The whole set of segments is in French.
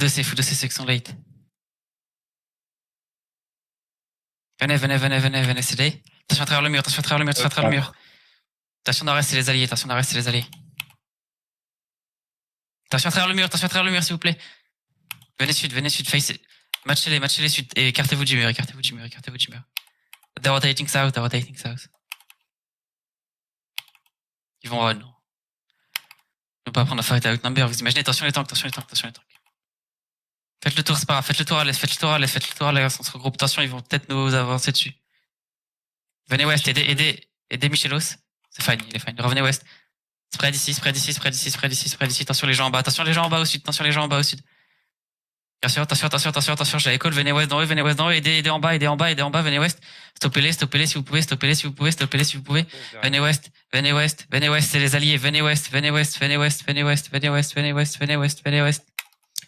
Deux c'est ceux qui sont late. Venez, c'est day. Attention à travers le mur, attention à travers le mur, attention à travers le mur. Attention d'arrêt, c'est les alliés, attention d'arrêt, c'est les alliés. Attention à travers le mur, s'il vous plaît. Venez sud, face. Matchez les sud. Et écartez-vous du mur. They're rotating south. Ils vont run. Ils vont pas prendre la fight à outnumber. Vous imaginez, attention les tanks. Faites le tour, c'est pas grave. Faites le tour à l'est. On se regroupe. Attention, ils vont peut-être nous avancer dessus. Venez west, aidez Michelos. C'est fine, il est fine. Revenez west. Spread ici. Attention les gens en bas au sud. Attention, j'ai l'école, venez west dans eux, aidez en bas, venez west. Stoppez-les si vous pouvez. Venez west, c'est les alliés, venez west.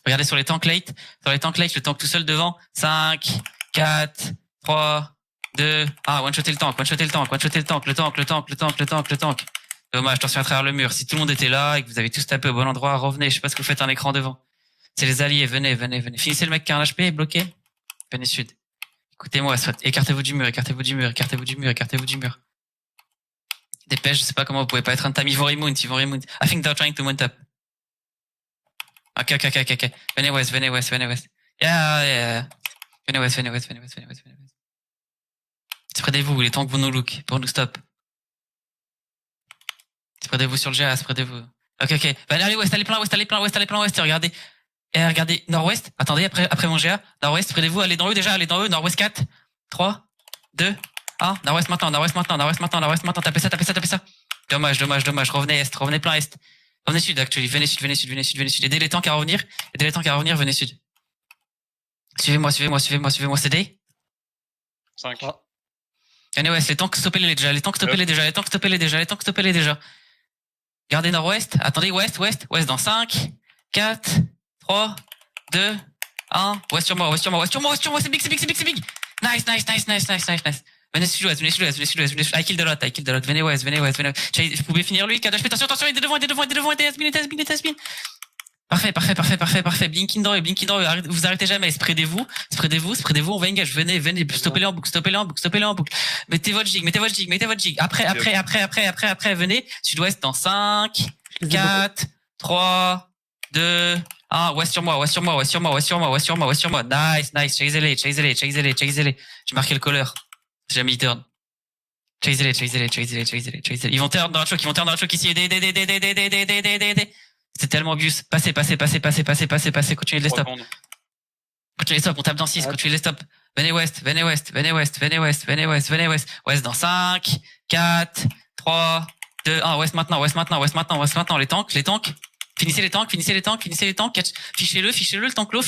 Regardez sur les tanks late, le tank tout seul devant. 5, 4, 3, 2, 1, one-shotter le tank, le tank. Dommage, attention à travers le mur. Si tout le monde était là et que vous avez tous tapé au bon endroit, revenez, je sais pas ce que vous faites un écran devant. C'est les alliés, venez. Finissez le mec qui a un HP, bloqué. Venez sud. Écoutez-moi, écartez-vous du mur. Dépêche, je sais pas comment vous pouvez pas être un time. Ils vont remount. I think they're trying to mount up. Ok. Venez west. Yeah. Venez west. Spreadez-vous, les tanks vont nous look, pour nous stop. Spreadez-vous sur le GA, Ok. Allez west, allez plein west, regardez. Et regardez, nord-ouest, attendez, après mon GA, nord-ouest, spreadez-vous, allez dans eux, nord-ouest 4, 3, 2, 1, nord-ouest maintenant, tapez ça. Dommage, revenez est, revenez plein est. Revenez sud, actually, venez sud, aidez les tanks à revenir, venez sud. Suivez-moi, c'est day. 5. Venez west, les tanks, stoppez-les déjà. Gardez nord-ouest, attendez, ouest dans 5, 4, 3, 2, 1, ouest sur moi, c'est big. Nice. Venez sud-ouest. I kill the lot. Venez west. Vous pouvez finir lui, Kadash, attention, il est devant, it has been. Parfait. Blinking dans eux, vous arrêtez jamais, spreadez-vous, on va engage, venez, stoppez-les en boucle. Mettez votre jig. Après, venez, sud-ouest dans 5, 4, 3, 2, 1, ouest sur moi. Nice. Chasez-les. J'ai marqué le caller. J'ai jamais turn. Chasez-les. Ils vont turn dans la choke, ici. Aidez. C'est tellement obvious. Passez. Continuez de les stop. On tape dans 6. Continuez de les stop. Venez west. West dans 5, 4, 3, 2, 1. West maintenant. Les tanks. Finissez les tanks. Fichez-le, le tank low.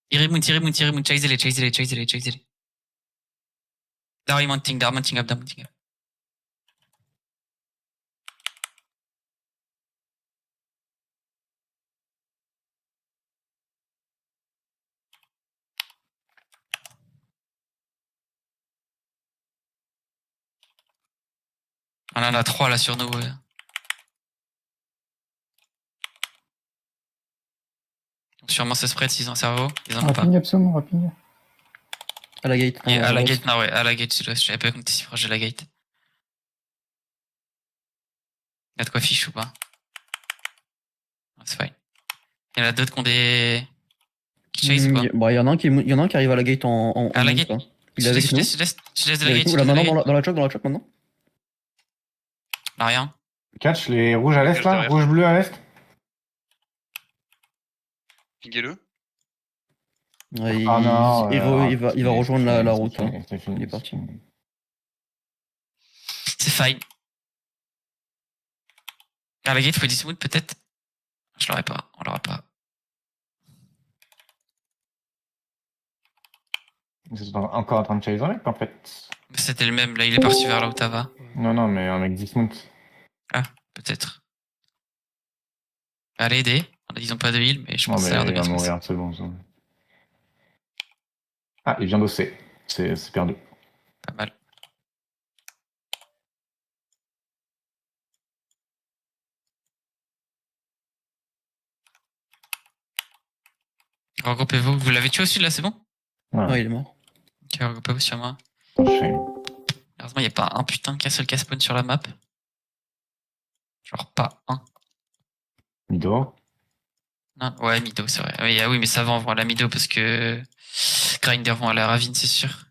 Il remounte. Chasez-les. They're mounting up. On en a 3 là sur nous. Sûrement ce spread s'ils ont un cerveau. Ils en ont pas. Rapide. À la gate. À la gate sud-ouest. J'avais pas compté si proche de la gate. Y'a de quoi fiche ou pas? C'est fine. Il y en a d'autres qui ont des... qui chase ou pas? Bah, il y en a un qui arrive à la gate en à la gate. Il est avec nous. Je laisse de la gate. Là, maintenant dans la choke maintenant. Là, rien. Catch les rouges à l'est là, rouge-bleu à l'est. Piguez-le. Ouais, non, il va rejoindre la route. Fini. Il est parti. C'est fine. À la gate, faut dismount peut-être. On l'aura pas. Ils sont encore en train de chase un mec en fait. C'était le même, là, il est parti vers là où t'as. Non, mais un mec dismount. Ah, peut-être. Allez, aider. Ils ont pas de heal, mais je pense que ça a l'air de bien se passer. C'est bon. Ah, il vient d'osser. C'est perdu. Pas mal. Regroupez-vous. Vous l'avez tué aussi là, c'est bon? Ah, il est mort. Ok, regroupez-vous sur moi. Shame. Heureusement, il n'y a pas un putain qu'un seul spawn sur la map. Genre pas un. Mido. Non, ouais, Mido, c'est vrai. Oui, ah oui, mais ça va, on voit la Mido parce que Grinder vont à la ravine, c'est sûr.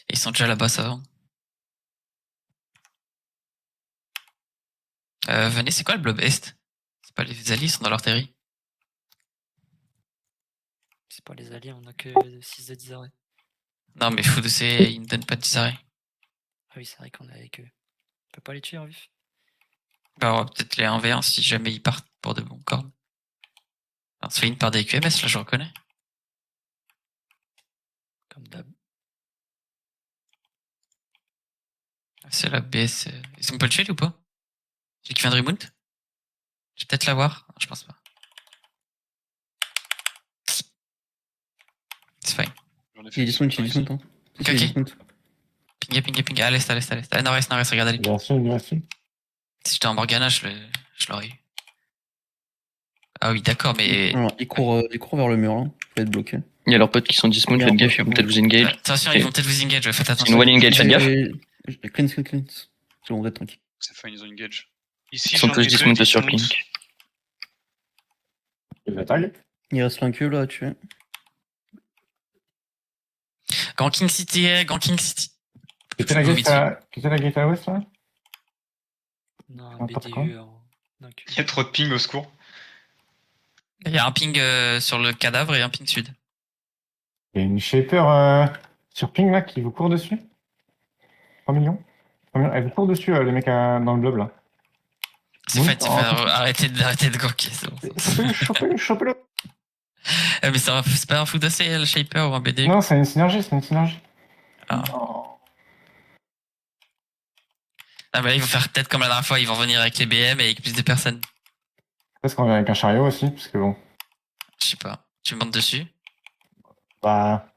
Et ils sont déjà là-bas, ça va. Venez, c'est quoi le blob est? C'est pas les alliés, ils sont dans leur terri. C'est pas les alliés, on a que 6 de 10 arrêts. Non, mais fou de c'est, ils ne donnent pas de 10 arrêts. Ah oui, c'est vrai qu'on est avec eux. On peut pas les tuer en vif. Bah, on va peut-être les 1v1 si jamais ils partent pour de bons corps. On se fait une part des QMS, là, je reconnais. Comme d'hab. C'est la BS. On peut le tuer, lui, ou pas? Celui qui vient de remount? Je vais peut-être l'avoir. Non, je pense pas. C'est fine. J'en ai Il fait est dismount, il est ici. dismount. Hein. Si, Ok, si, il est ok. dismount. Ping, à l'est, à l'est, à l'est. Ah, nord-est, regardez. Il reste, il reste. Si j'étais en Morgana, je l'aurais eu. Ah oui, d'accord, mais... Alors, il court vers le mur, là. Il faut être bloqué. Il y a leurs potes qui sont dismount, faites gaffe, ils vont peut-être vous engage. Attention, ils vont peut-être vous engage, faites C'est attention. une one engage, faites gaffe. Cleanse. C'est bon, vous êtes tranquille. C'est fine, ils ont engage. Ici, Ils sont j'en tous ai deux dismount sur dismount. Pink. Il attaque. Il reste l'incul là à tuer. Ganking City. Quittez la gate à l'ouest, là? Non, un N'importe quoi. BDU en incul. Il y a trop de ping au secours. Il y a un ping sur le cadavre et un ping sud. Il y a une shaper sur ping, là, qui vous court dessus. 3 millions. 3 millions. Elle vous court dessus, les mecs dans le blob, là. C'est Oui, fait, arrêtez de ganker, c'est bon. Chopez-le. Mais c'est pas un fou d'essai, le Shaper ou un BD. Non, c'est une synergie. Ah. Non. Ah bah là, ils vont faire peut-être comme la dernière fois, ils vont venir avec les BM et avec plus de personnes. Est-ce qu'on vient avec un chariot aussi? Parce que bon. Je sais pas. Tu me montes dessus? Bah.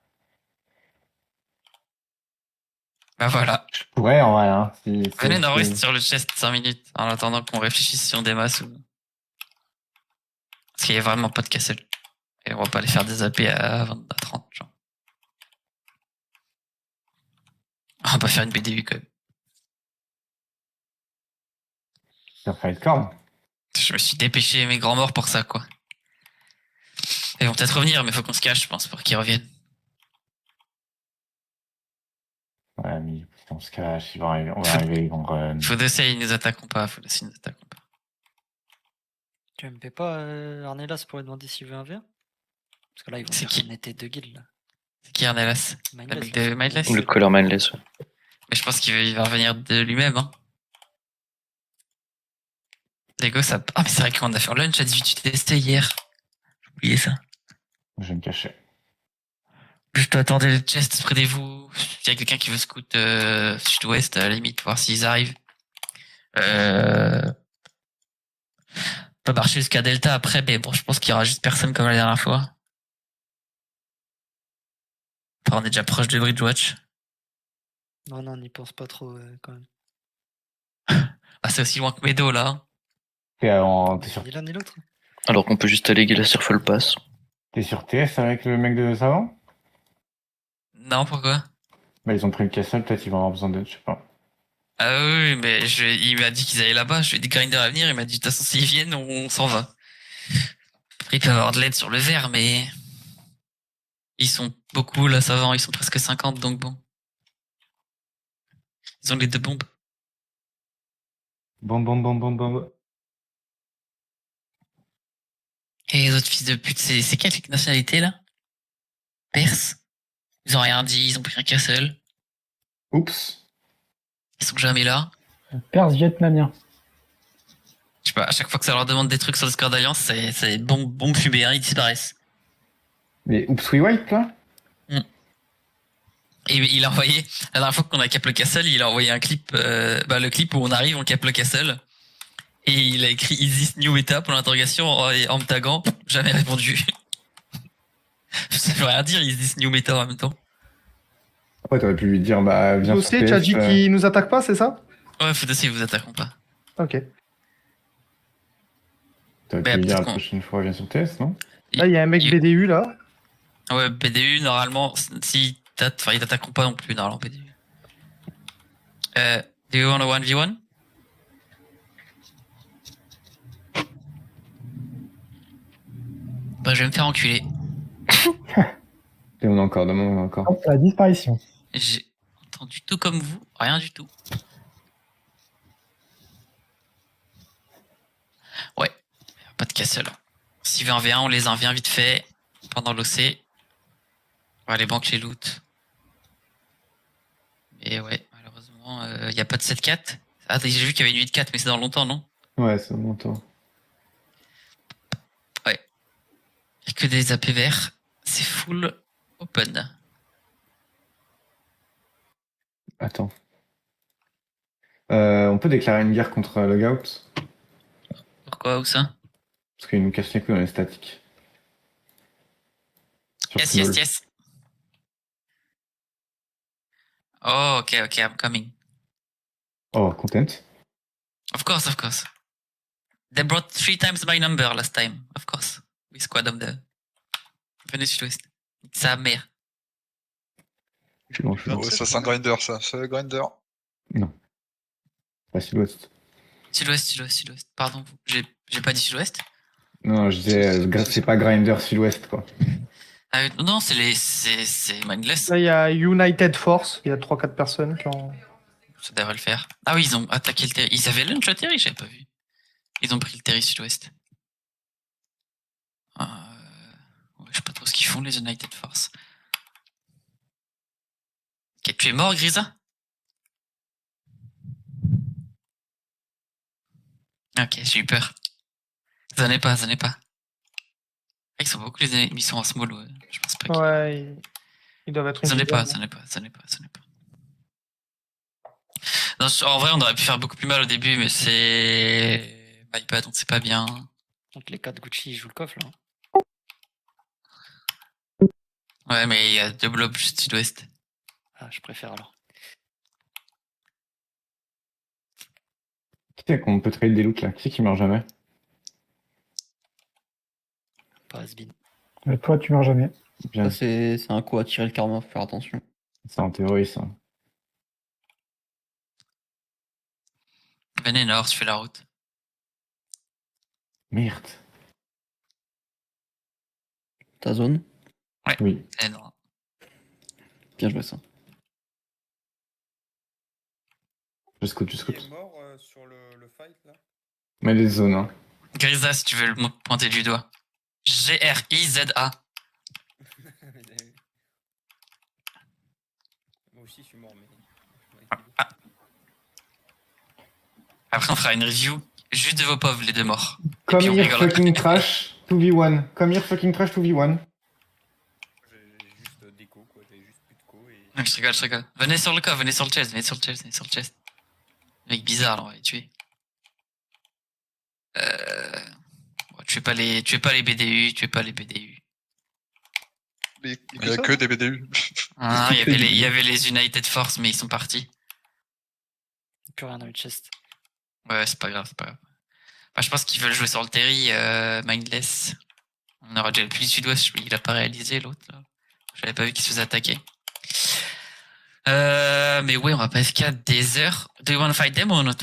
Bah voilà. Je pourrais en vrai, hein. Venez nord-ouest sur le chest 5 minutes, en attendant qu'on réfléchisse si on démasse ou... Parce qu'il y a vraiment pas de castle. Et on va pas aller faire des AP à 20, à 30, genre. On va pas faire une BDU quand même. Ça ferait être corne. Je me suis dépêché mes grands morts pour ça, quoi. Ils vont peut-être revenir, mais faut qu'on se cache, je pense, pour qu'ils reviennent. Ouais, mais on se cache, on va arriver, ils vont run. Faut d'essayer, ils nous attaqueront pas, ils nous attaqueront pas. Tu MP pas Arnelas pour lui demander s'il veut un verre? Parce que là, ils vont C'est dire qui qu'on était deux guildes là. C'est qui Arnelas? Le Mindless, mec de Mindless? Ou le color mindless. Mais je pense qu'il va revenir de lui-même, hein. Lego, ça... Ah, mais c'est vrai qu'on a fait un lunch à 18UTST hier. J'ai oublié ça. Je vais me cacher. Juste attendez le chest près de vous. S'il y a quelqu'un qui veut scout sud-ouest, à la limite, voir s'ils arrivent. On peut marcher jusqu'à Delta après, mais bon, je pense qu'il y aura juste personne comme la dernière fois. Enfin, on est déjà proche de Bridgewatch. Non, on n'y pense pas trop quand même. Ah, c'est aussi loin que Meadow, là. T'es sur, Ni l'un ni l'autre. Alors qu'on peut juste aller sur full pass. t'es sur TS avec le mec de Savant? Non, pourquoi? Bah, ils ont pris le castle, peut-être ils vont avoir besoin d'aide, je sais pas. Ah oui, mais il m'a dit qu'ils allaient là-bas. Je lui ai dit Grinder à venir. Il m'a dit, de toute façon, s'ils viennent, on s'en va. Après, il peut y avoir de l'aide sur le verre, mais ils sont beaucoup, là, Savant. Ils sont presque 50, donc bon. Ils ont les deux bombes. Bon. Et les autres fils de pute, c'est quelle nationalité, là? Perse? Ils ont rien dit, ils ont pris un castle. Oups. Ils sont jamais là. Perse vietnamien. Je sais pas, à chaque fois que ça leur demande des trucs sur le Discord d'Alliance, c'est bombe fumée, hein, ils disparaissent. Mais Oups We White, là? Et il a envoyé, la dernière fois qu'on a cap le castle, il a envoyé un clip, le clip où on arrive, on cap le castle. Et il a écrit Is this new meta pour l'interrogation en me taguant. Jamais répondu. Ça veut rien dire, Is this new meta en même temps. Ouais, t'aurais pu lui dire, bah, viens Aussi, sur tu as TS. dit qu'il nous attaque pas, c'est ça? Ouais, faut essayer, ils vous attaqueront pas. Ok. T'aurais Bah, pu lui dire la peut-être qu'on- prochaine fois, viens sur TS, non? Là, il y a un mec il- BDU là. Ouais, BDU, normalement, si enfin, ils t'attaqueront pas non plus, normalement, BDU. Do you want a 1v1? Bah, je vais me faire enculer. Demande encore, demande encore. Hop, la disparition. J'ai entendu tout comme vous, rien du tout. Ouais, pas de castle. Si V1v1, on les 1v1 vite fait pendant l'OC. Ouais, les banques les loot. Et ouais, malheureusement, il n'y a pas de 7-4. Ah, j'ai vu qu'il y avait une 8-4, mais c'est dans longtemps, non? Ouais, c'est bon tour. Ouais. Il n'y a que des AP verts. C'est full open. Attends. On peut déclarer une guerre contre Logout? Pourquoi, où ça? Parce qu'il nous cache les couilles dans les statiques. Sur Yes, Small. yes, yes. Oh, okay, I'm coming. Oh, content. Of course, of course. They brought 3 times my number last time, of course. We squad of the Venus Twist. Sa mère. Je suis bon, je suis bon. Ouais, ça c'est un grinder, ça. C'est un grinder. Pas sud-ouest. Sud-ouest. Pardon, j'ai pas dit sud-ouest. Non, je disais, c'est pas Grinder sud-ouest, quoi. Ah, non, c'est Mindless. Là, il y a United Force. Il y a 3-4 personnes qui ont. Ça devrait le faire. Ah oui, ils ont attaqué le terri. Ils avaient lunch au terri, j'avais pas vu. Ils ont pris le terri sud-ouest. Ouais, je sais pas trop ce qu'ils font, les United Force. Ok, tu es mort, Grisa? Ok, j'ai eu peur. Ça n'est pas. Ah, ils sont beaucoup les ennemis, ils sont en small, ouais. Je pense pas qu'ils... Ouais, ils doivent être une Ça n'est pas. dizaine. Non, en vrai, on aurait pu faire beaucoup plus mal au début, mais c'est... iPad, donc c'est pas bien. Donc les 4 Gucci, ils jouent le coffre là. Ouais, mais il y a 2 blobs juste sud-ouest. Ah, je préfère alors. Qui c'est qu'on peut trade des loots, là? Qui c'est qui meurt jamais? Pas Asbin. Mais toi, tu meurs jamais. Bien, Ça, c'est un coup à tirer le karma, faut faire attention. c'est en théorie, ça. Venez nord, je fais la route. Merde. Ta zone? Oui. Eh non. Bien joué ça. Je scout. Il est mort sur le fight là. Mais les zones, hein. Grisa, si tu veux le pointer du doigt. Griza. Moi aussi je suis mort mais. Après, on fera une review juste de vos pauvres, les 2 morts. Come puis on here rigole. fucking crash 2v1. Come here fucking crash 2v1. J'ai juste déco quoi, j'avais juste plus de co et. Non, je rigole. Venez sur le coffre, venez sur le chest. Mec bizarre, là, on va les tuer. Bon, tuez pas les BDU, Il y a que des BDU. Ah, il y avait les United Force, mais ils sont partis. Plus rien dans le chest. Ouais, c'est pas grave. Bah, je pense qu'ils veulent jouer sur le terri, Mindless. On aura déjà le plus sud-ouest, il a pas réalisé l'autre, là. J'avais pas vu qu'il se faisait attaquer. Mais ouais, on va pas F4 des heures. Do you want to fight them or not?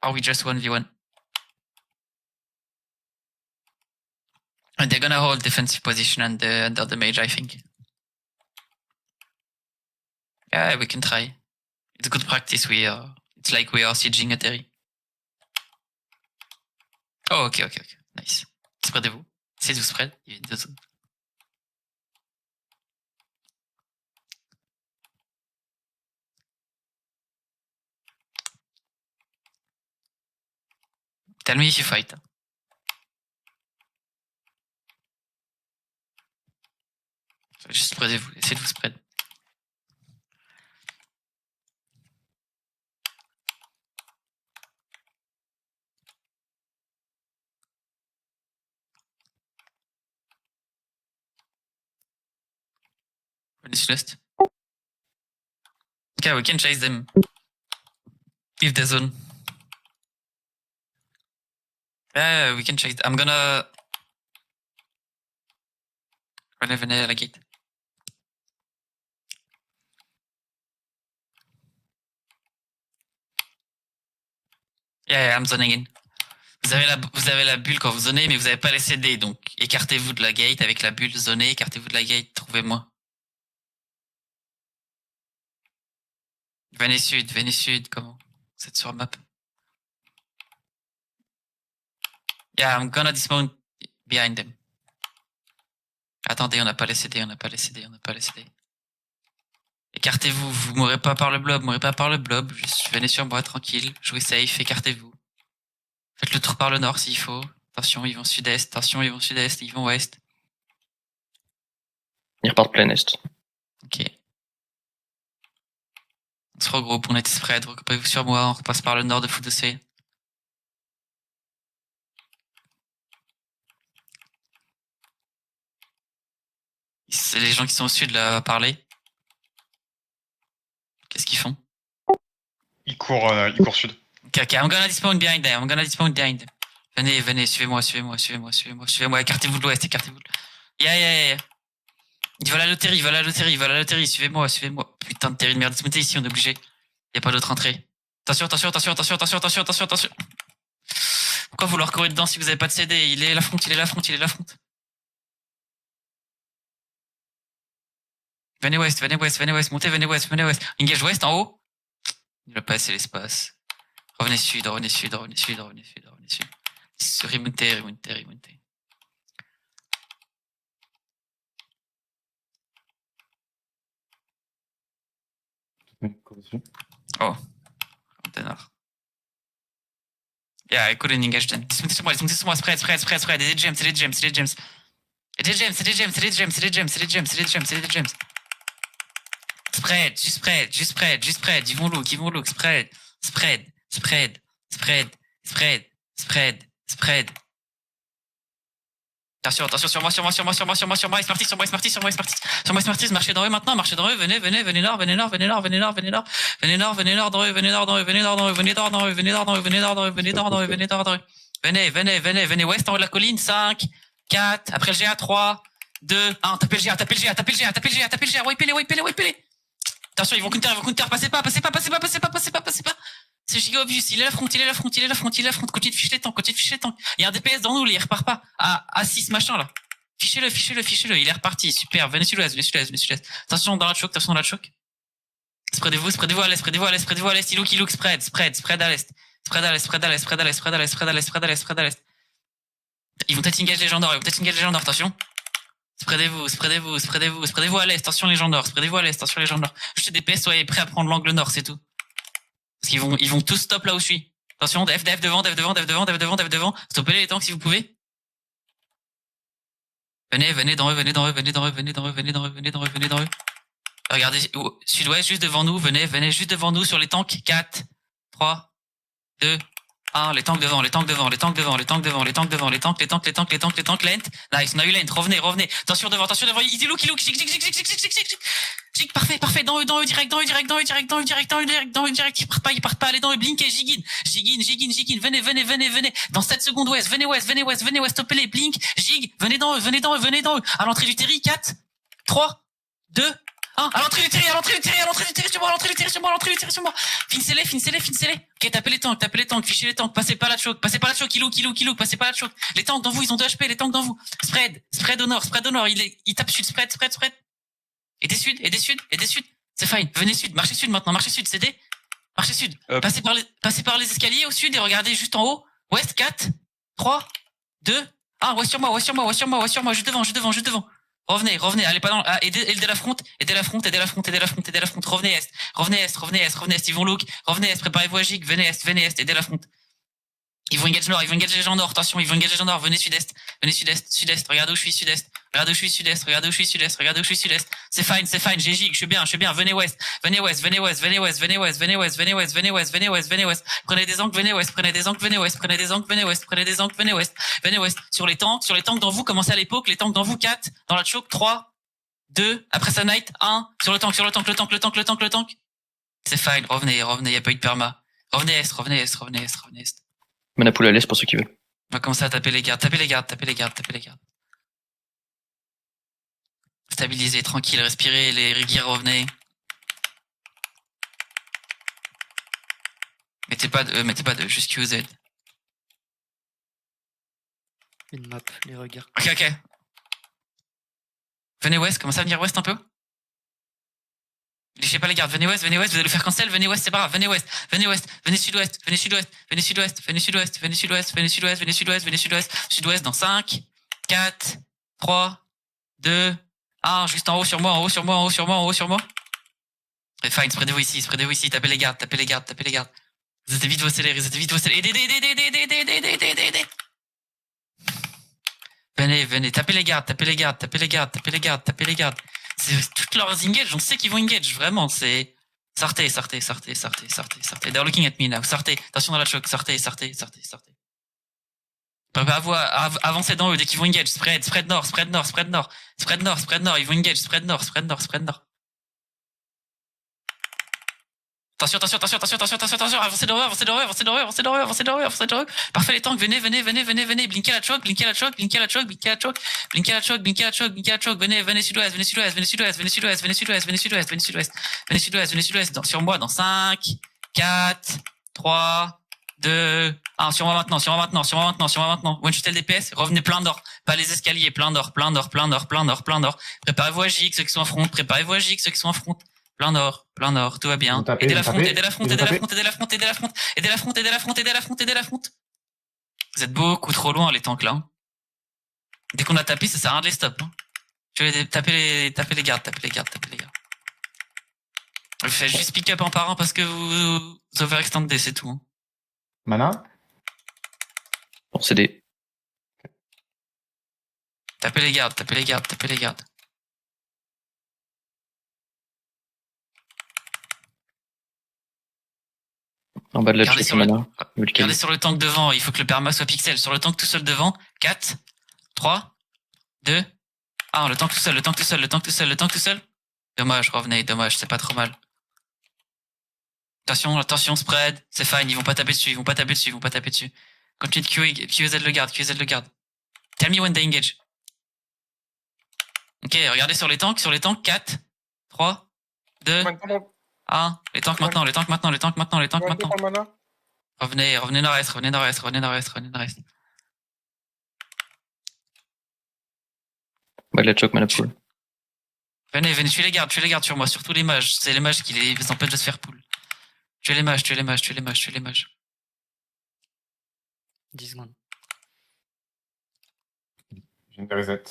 Are we just 1v1? And they're gonna hold defensive position under the mage, I think. Yeah, we can try. It's good practice. It's like we are sieging a terry. Oh, ok. Nice. Spreadez-vous. C'est vous spread. Il y a 2 zones. Tell me if you fight. Juste spreadez-vous. Essayez de vous spread. Finish list. Okay, we can chase them. If the zone. Yeah, we can check it. I'm gonna... Venez à la gate. Yeah, I'm zoning in. Vous avez la bulle quand vous zonez, mais vous n'avez pas les CD, donc écartez-vous de la gate avec la bulle zonée, écartez-vous de la gate, trouvez-moi. Venez sud, comment? Vous êtes sur la map. Yeah, I'm gonna dismount behind them. Attendez, on n'a pas les CD. Écartez-vous, vous mourrez pas par le blob, juste venez sur moi, tranquille, jouez safe, écartez-vous. Faites le tour par le nord s'il faut. Attention, ils vont sud-est, ils vont ouest. Ils repartent plein est. Ok. On se regroupe, on est spread, regroupez-vous sur moi, on repasse par le nord de Foudosé. C'est les gens qui sont au sud là à parler. Qu'est-ce qu'ils font? Il court sud. Ok, I'm gonna dismount behind them, Venez, suivez-moi, écartez-vous de l'ouest, Yeah. Il va à la loterie, suivez-moi. Putain de terry de merde, dismontez ici, on est obligé. Y a pas d'autre entrée. Attention. Pourquoi vous leur courez dedans si vous avez pas de CD? Il est la front. Venez ouest, montez, venez ouest. Engage ouest en haut. Il va pas assez l'espace. Revenez sud. Remontez. Oh. Remontez nord. Yeah, I couldn't engage them. Dismontez sur moi, spread. Et des gems. Spread. Ils vont look. Spread. Attention, sur moi, il est parti, marchez dans eux maintenant, venez nord, venez nord dans eux. Venez ouest en haut de la colline, 5, 4, après le GA, 3, 2, 1, tapez le GA, wipez-les. Attention, ils vont counter, passez pas. C'est giga obvious, il est la front, continuez de ficher les tanks. Il y a un DPS dans nous, il repart pas. À 6 machin là. Fichez-le, il est reparti, super, venez sud-ouest. Attention dans la choke. Spreadez-vous à l'est, il look, spread à l'est. Ils vont peut-être engage les gens d'or, attention. Spreadez-vous à l'est, attention les gens d'or, Juste les DPS, soyez prêts à prendre l'angle nord, c'est tout. Parce qu'ils vont tous stop là où je suis. Attention, def devant. Stoppez-les les tanks si vous pouvez. Venez dans eux. Regardez, sud-ouest, juste devant nous, venez juste devant nous sur les tanks. 4, 3, 2, 1, les tanks devant, lent. Nice, on a eu lent, revenez. Attention devant, easy look, jig, parfait, dans eux, direct, ils partent pas, allez dans eux, blinkez, jigin, venez, dans 7 secondes ouest, venez ouest, stoppez-les, blink, jig, venez dans eux, à l'entrée du terry, 4, 3, 2, 1, à l'entrée du terry, sur moi, finissez-les. Ok, tapez les tanks, fichez les tanks, passez pas la choke, il look, passez pas la choke. Les tanks dans vous, ils ont 2 HP, les tanks dans vous. Spread au nord, il tape sud, spread. Et des sud. C'est fine, venez sud, marchez sud maintenant, CD. Marchez sud. Passez par les escaliers au sud et regardez juste en haut. Ouest, 4, 3, 2, 1, ouest sur moi, juste devant. Revenez, allez pas dans, aidez la front, revenez est, ils vont look, revenez est, préparez-vous à gig, venez est, aidez la front. Ils vont engage nord, les gens nord, attention, venez sud-est, regardez où je suis sud-est, c'est fine, j'ai gig, je suis bien, venez ouest, prenez des angles, venez ouest, sur les tanks dans vous, commencez à l'époque, les tanks dans vous, 4, dans la choke, 3, 2, après ça night, 1, sur le tank, c'est fine, revenez, y a pas eu de perma, revenez est. Manapool à l'est pour ceux qui veulent. On va commencer à taper les gardes, taper les gardes, taper les gardes, taper les gardes. Stabilisez, tranquille, respirez, les gears revenez. Mettez pas de, juste QZ. Une map, les regards. Ok. Venez West, commencez à venir West un peu. Lâchez pas les gardes, venez West, vous allez le faire cancel, venez West, c'est pas grave, venez West, venez Sud-Ouest, venez Sud-Ouest, venez Sud-Ouest, venez Sud-Ouest, venez Sud-Ouest, venez Sud-Ouest, venez Sud-Ouest, venez Sud-Ouest, Sud-Ouest dans 5, 4, 3, 2, 1, juste en haut sur moi, en haut sur moi, en haut sur moi, en haut sur moi. Et fine, spreadez-vous ici, tapez les gardes, tapez les gardes, tapez les gardes. Résettez vite vos scellés, aidez. Venez, tapez les gardes, tapez les gardes, tapez les gardes, tapez les gardes, tapez les gardes. C'est toutes leurs engage, on sait qu'ils vont engage, vraiment, c'est... Sortez. They're looking at me now, sortez. Attention dans la choke, sortez. Avancez dans eux dès qu'ils vont engage, spread nord, ils vont engage, spread nord. Attention, avancez dans eux. Parfait les tanks, venez, blinkez la choke, venez sud-ouest, sur moi dans 5, 4, 3, 2, 1, sur moi maintenant, one shot LDPS, revenez plein d'or, pas les escaliers, plein d'or, préparez-vous à JX ceux qui sont en front, plein d'or, tout va bien. Aidez la front. Vous êtes beaucoup trop loin, les tanks, là. Dès qu'on a tapé, ça sert à rien de les stop, hein. Je vais taper les gardes. Je fais juste pick up un par un parce que vous overextendez, c'est tout, hein. Mana. Bon, CD. Tapez les gardes. En bas de la Regardez check sur le- mana. Regardez sur le tank devant, il faut que le perma soit pixel. Sur le tank tout seul devant, 4, 3, 2, 1, le tank tout seul. Dommage, revenez, c'est pas trop mal. Attention, spread, c'est fine, ils vont pas taper dessus. Continue de QZ le garde. Tell me when they engage. Ok, regardez sur les tanks, 4, 3, 2, 1, les tanks maintenant. Revenez nord-est. Bas de la choc, mana pool. Venez, tuez les gardes sur moi, surtout les mages. C'est les mages qui les empêchent de se faire pull. Tuez les mages. 10 secondes. J'ai une reset.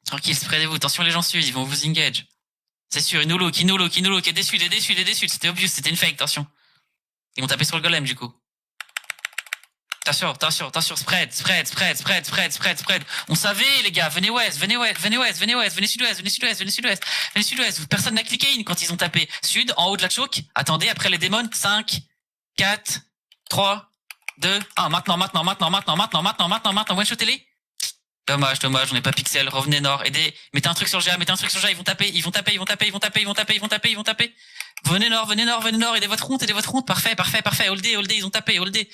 Tranquille, spreadez-vous. Attention, les gens suivent, ils vont vous engage. C'est sûr, ils nous look. Aidez sud. C'était obvious, c'était une fake, attention. Ils vont taper sur le golem, du coup. Attention, spread. On savait, les gars, venez West. Venez Sud-Ouest. Personne n'a cliqué in quand ils ont tapé. Sud, en haut de la choke. Attendez, après les démons. 5, 4, 3, 2, 1. Maintenant. One-shot-les. Dommage, on n'est pas pixel. Revenez nord, aidez. Mettez un truc sur le GA, ils vont taper. Venez nord, aidez votre front. Parfait. Holdez, ils ont tapé. Holdez,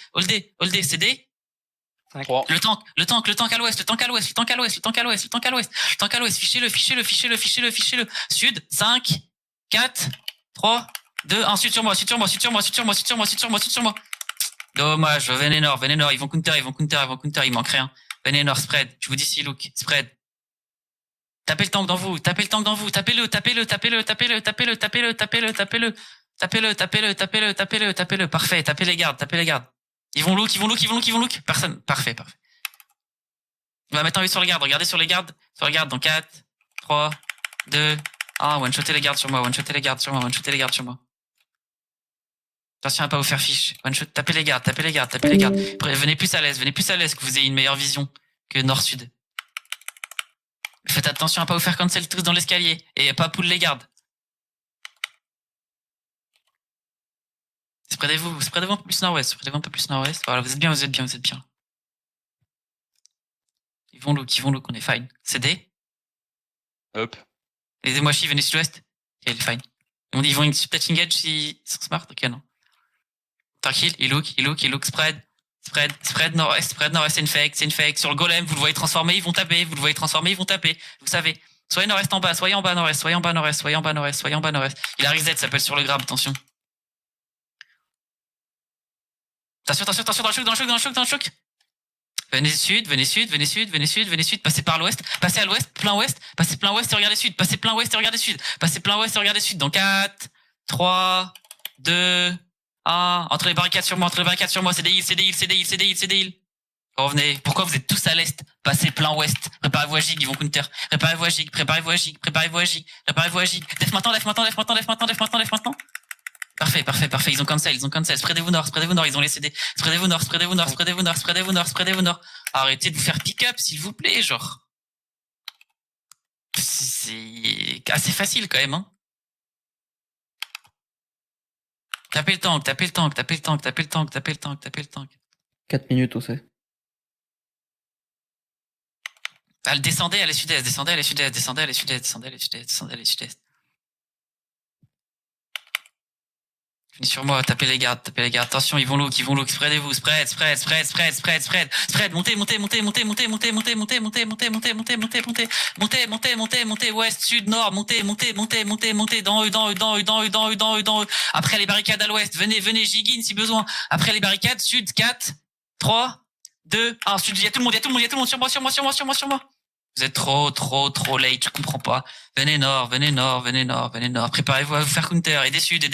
CD. 5. Le tank à l'ouest. Fichez-le. Sud, 5, 4, 3, 2, 1. Sud sur moi. Dommage, venez nord, ils vont counter, il manque rien. Venez nord, spread, je vous dis si look, spread. Tapez le tank dans vous, tapez-le. Parfait, tapez les gardes. Ils vont look. Personne, parfait. On va mettre un œil sur les gardes, regardez sur les gardes dans 4, 3, 2, 1, one-shotez les gardes sur moi. Attention à pas vous faire fiche. One shot, tapez les gardes. Après, venez plus à l'aise, que vous ayez une meilleure vision que nord-sud. Faites attention à pas vous faire cancel tous dans l'escalier et à pas pull les gardes. Spreadez-vous un peu plus nord-ouest. Voilà, vous êtes bien. Ils vont look, on est fine. CD. Up. Aidez-moi, venez sud-ouest. Ok, il est fine. Ils vont peut-être engage s'ils sont smart, ok, non. Tranquille, il look, spread. Spread nord-est, c'est une fake. Sur le golem, vous le voyez transformer, ils vont taper. Vous savez. Soyez nord-est en bas, soyez en bas nord-est. Il a reset, ça peut être sur le grab, attention. Attention, dans le choc. Venez sud, passez par l'ouest, passez à l'ouest, plein ouest et regardez sud, passez plein ouest et regardez sud, dans 4, 3, 2, 1, entre les barricades sur moi, c'est des heals. Revenez, pourquoi vous êtes tous à l'est? Passez plein ouest, préparez-vous à Jig, ils vont counter, préparez-vous à Jig. Def maintenant. Parfait, ils ont cancel, spreadez-vous nord, ils ont les CD, spreadez-vous nord. Arrêtez de vous faire pick-up, s'il vous plaît, genre. C'est assez facile, quand même, hein. Tapez le tank. 4 minutes, OC. Descendez à les sud-est. Venez sur moi, tapez les gardes. Attention, ils vont look. Spreadez-vous, spread. Montez, ouest, sud, nord, montez, dans eux. Après les barricades à l'ouest, venez, Jigin si besoin. Après les barricades, sud, 4, 3, 2, 1, sud, il y a tout le monde, sur moi. Vous êtes trop late, je comprends pas. Venez nord. Préparez-vous à vous faire counter. Et des sud.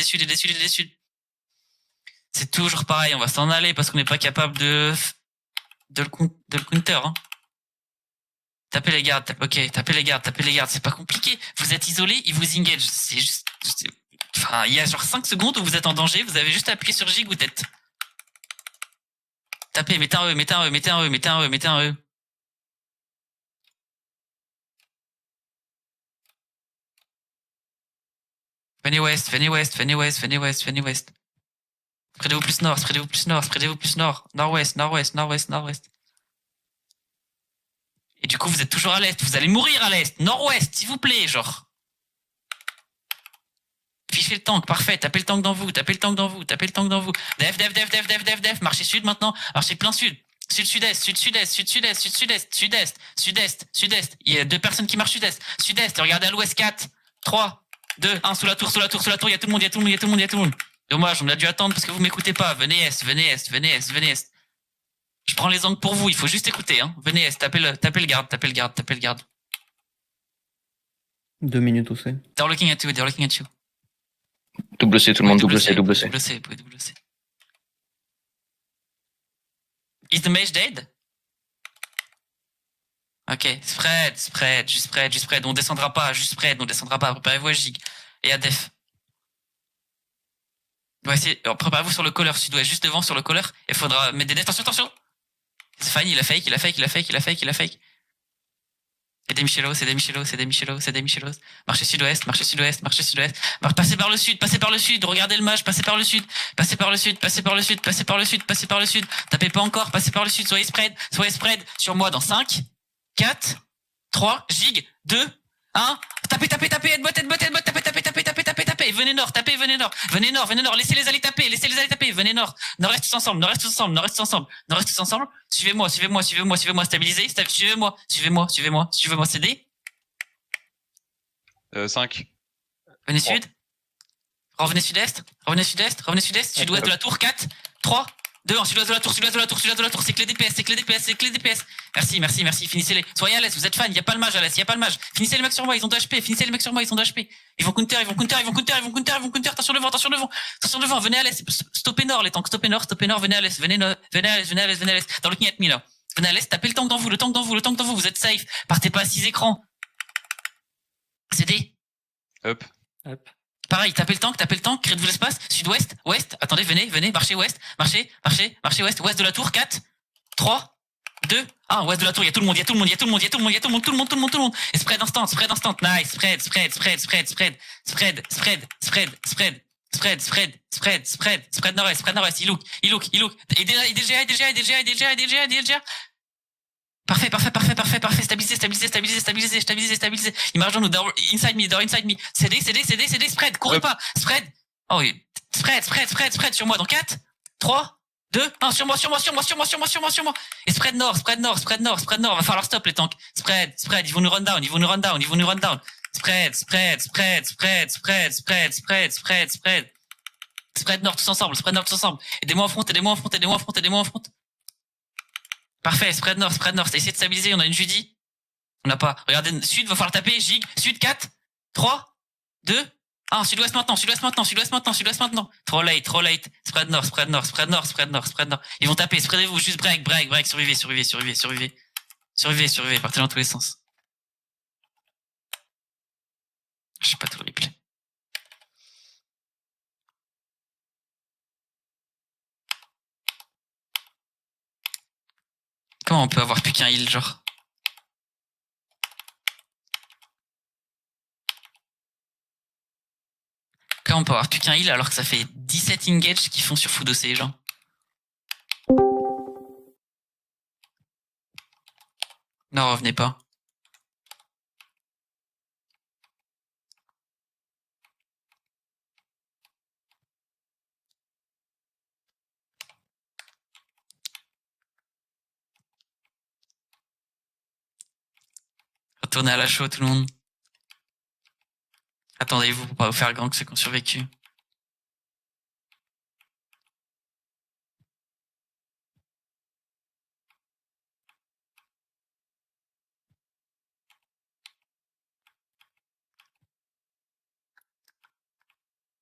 C'est toujours pareil, on va s'en aller parce qu'on n'est pas capable de le counter, hein. Tapez les gardes, c'est pas compliqué. Vous êtes isolés, ils vous engage. C'est juste, enfin, il y a genre 5 secondes où vous êtes en danger, vous avez juste à appuyer sur Jig ou tête. Tapez, mettez un E. Venez ouest. Spreadez-vous plus nord. Nord-ouest. Et du coup, vous êtes toujours à l'est. Vous allez mourir à l'est. Nord-ouest, s'il vous plaît, genre. Fichez le tank, parfait. Tapez le tank dans vous. Def. Marchez sud maintenant. Marchez plein sud. Sud-sud-est. Il y a 2 personnes qui marchent sud-est. Sud-est, regardez à l'ouest, 4, 3, 2, 1, sous la tour, il y a tout le monde. Dommage, on a dû attendre parce que vous m'écoutez pas. Venez est. Je prends les angles pour vous, il faut juste écouter, hein. Venez est, tapez le garde. 2 minutes, OC. They're looking at you. Double C, tout le monde, double C. Double C. Is the mage dead? Ok, spread, juste spread. On descendra pas, Préparez-vous à Jig et à Def. Préparez-vous sur le collar sud-ouest, juste devant sur le collar. Il faudra mettre des nets. Attention. C'est fine, il a fake. C'est des Michelos. Marchez sud-ouest. Passez par le sud. Regardez le mage, passez par le sud. Tapez pas encore, passez par le sud. Soyez spread. Sur moi dans 5, 4, 3, Jig, 2, 1. Tapez, headbutt, tapez. Venez nord. Laissez les aller taper. Venez nord. Nord reste tous ensemble. Suivez-moi. Stabilisez. Suivez-moi. CD. 5. Venez sud. Revenez sud-est. Sud-ouest de la tour. 4, 3, 2, 1. Sud-ouest de la tour. C'est que les DPS. Merci. Finissez-les. Soyez à l'aise. Vous êtes fan. Il y a pas le mage à l'aise. Finissez les mecs sur moi. Ils ont de HP. Ils vont counter. Attention devant. Venez à l'aise. Stoppez nord, les tanks. Stoppez nord. Venez à l'est. Venez à l'est. Dans le King at me, là. Venez à l'est. Tapez le tank dans vous. Vous êtes safe. Partez pas à 6 écrans. CD. Up. Pareil, tapez le tank, créez-vous l'espace, sud-ouest, ouest, attendez, venez, marchez ouest, marchez ouest de la tour, 4, 3, 2, 1, ouest de la tour, il y a tout le monde. Et spread instant, nice, spread nord-est, il look. Et déjà. Parfait. Stabilisez. Il marche dans nous. Inside me. CD. Spread. Courez pas. Spread. Oh, spread sur moi dans 4, 3, 2, 1, sur moi, sur moi, sur moi, sur moi, sur moi, sur moi, sur moi. Et spread nord, spread nord, spread nord, spread nord. Va falloir stop les tanks. Spread, spread, ils vont nous run down, ils vont nous run down, ils vont nous run down. Spread, spread, spread, spread, spread, spread, spread, spread, spread. Spread nord tous ensemble, spread nord tous ensemble. Aidez-moi en front, aidez-moi en front, aidez-moi en front, aidez-moi en front. Parfait, spread nord, spread nord. Essayez de stabiliser, on a une Judy. On n'a pas. Regardez, sud, va falloir taper, Gig. Sud, 4, 3, 2, 1. Sud-ouest maintenant, sud-ouest maintenant, sud-ouest maintenant, sud-ouest maintenant. Trop late, trop late. Spread nord, spread nord, spread nord, spread nord, spread nord. Ils vont taper, spreadez-vous, juste break, break, break. Survivez, survivez, survivez, survivez. Survivez, survivez, partez dans tous les sens. Je sais pas tout le replay. Comment on peut avoir plus qu'un heal, genre? Comment on peut avoir plus qu'un heal alors que ça fait 17 engage qu'ils font sur Fudo ces gens? Non, revenez pas. Retournez à la show, tout le monde. Attendez-vous pour pas vous faire gank ceux qui ont survécu.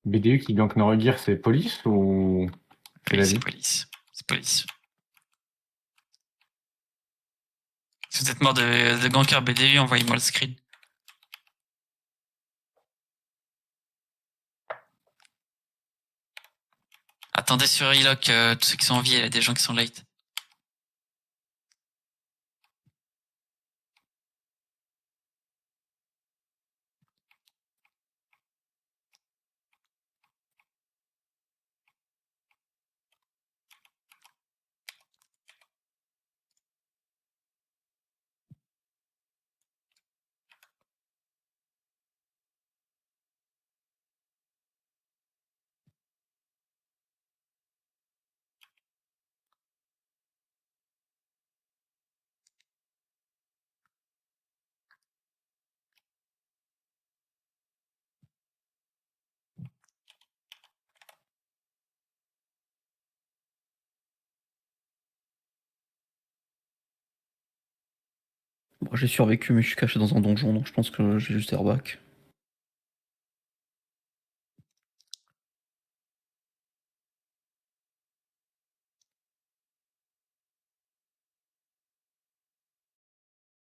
BDU qui gank Norogir, c'est police ou c'est la Oui, c'est vie? police. C'est police. Si vous êtes mort de ganker BDU, envoyez-moi le screen. Attendez sur Relock, tous ceux qui sont en vie, il y a des gens qui sont late. Bon, j'ai survécu, mais je suis caché dans un donjon, donc je pense que j'ai juste airback.